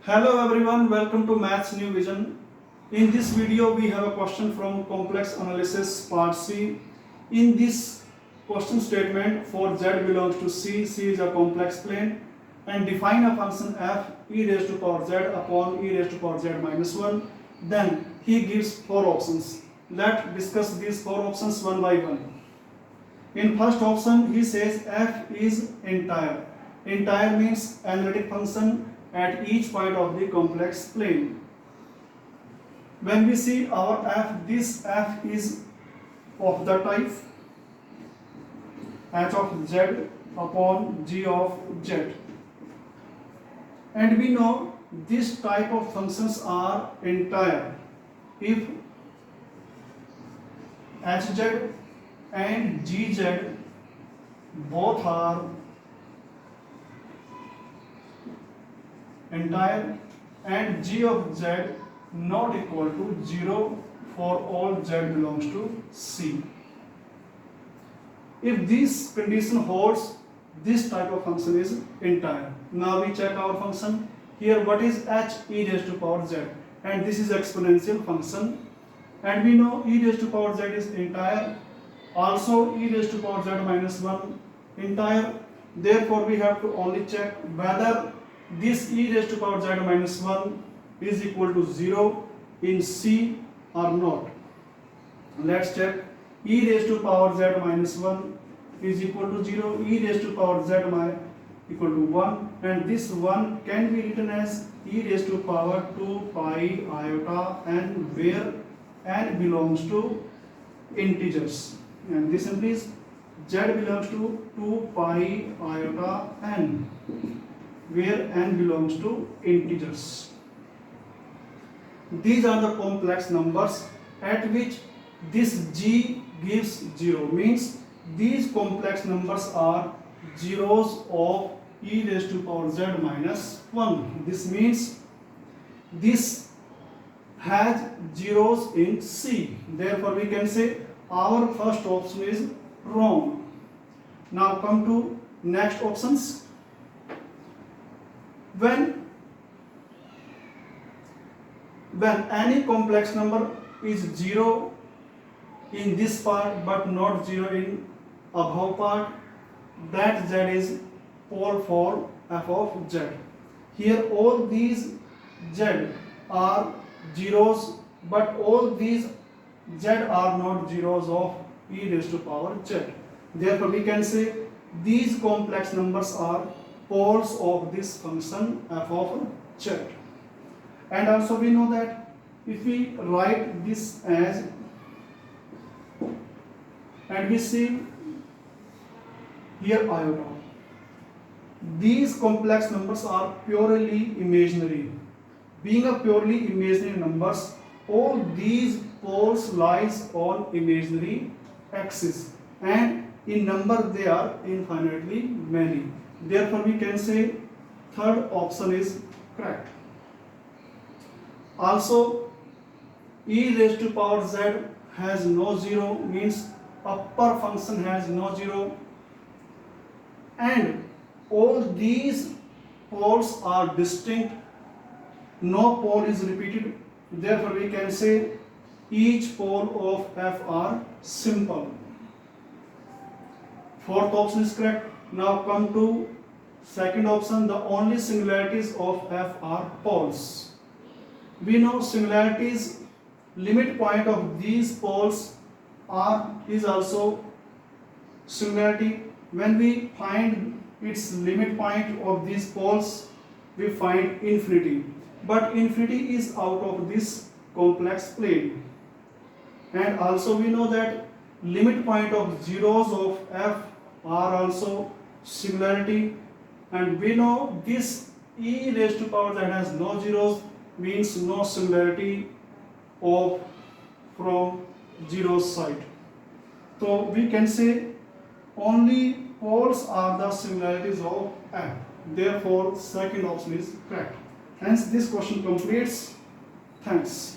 Hello everyone, welcome to Maths New Vision. In this video we have a question from complex analysis part C. In this question statement, for z belongs to C is a complex plane, and define a function f e raised to power z upon e raised to power z minus 1. Then he gives 4 options. Let's discuss these 4 options one by one. In first option he says f is entire. Entire means analytic function at each point of the complex plane. When we see our f, this f is of the type h of z upon g of z, and we know this type of functions are entire if hz and gz both are entire and g of z not equal to 0 for all z belongs to C. If this condition holds, this type of function is entire. Now we check our function. Here what is h e raised to power z, and this is exponential function, and we know e raised to power z is entire, also e raised to power z minus 1 entire. Therefore we have to only check whether this e raised to power z minus 1 is equal to 0 in C or not. Let's check. E raised to power z minus 1 is equal to 0, e raised to power z equal to 1, and this 1 can be written as e raised to power 2 pi iota n, where n belongs to integers, and this implies z belongs to 2 pi iota n, where n belongs to integers. These are the complex numbers at which this g gives 0, means these complex numbers are zeros of e raised to power z minus 1. This means this has zeros in C. Therefore we can say our first option is wrong. Now come to next options. When any complex number is 0 in this part but not 0 in above part, that z is pole for f of z. Here all these z are zeros, but all these z are not zeros of e raised to power z. Therefore we can say these complex numbers are poles of this function f of z. And also we know that if we write this as, and we see here iota, these complex numbers are purely imaginary. Being a purely imaginary numbers, all these poles lies on imaginary axis, and in number they are infinitely many. Therefore we can say third option is correct. Also e raised to power z has no 0, means upper function has no 0, and all these poles are distinct, no pole is repeated. Therefore we can say each pole of f are simple. Fourth option is correct. Now come to second option. The only singularities of f are poles. We know singularities, limit point of these poles is also singularity. When we find its limit point of these poles, we find infinity, but infinity is out of this complex plane. And also we know that limit point of zeros of f are also singularity, and we know this e raised to power that has no zeros means no singularity of from zero side. So we can say only poles are the singularities of f. Therefore second option is correct. Hence this question completes. Thanks.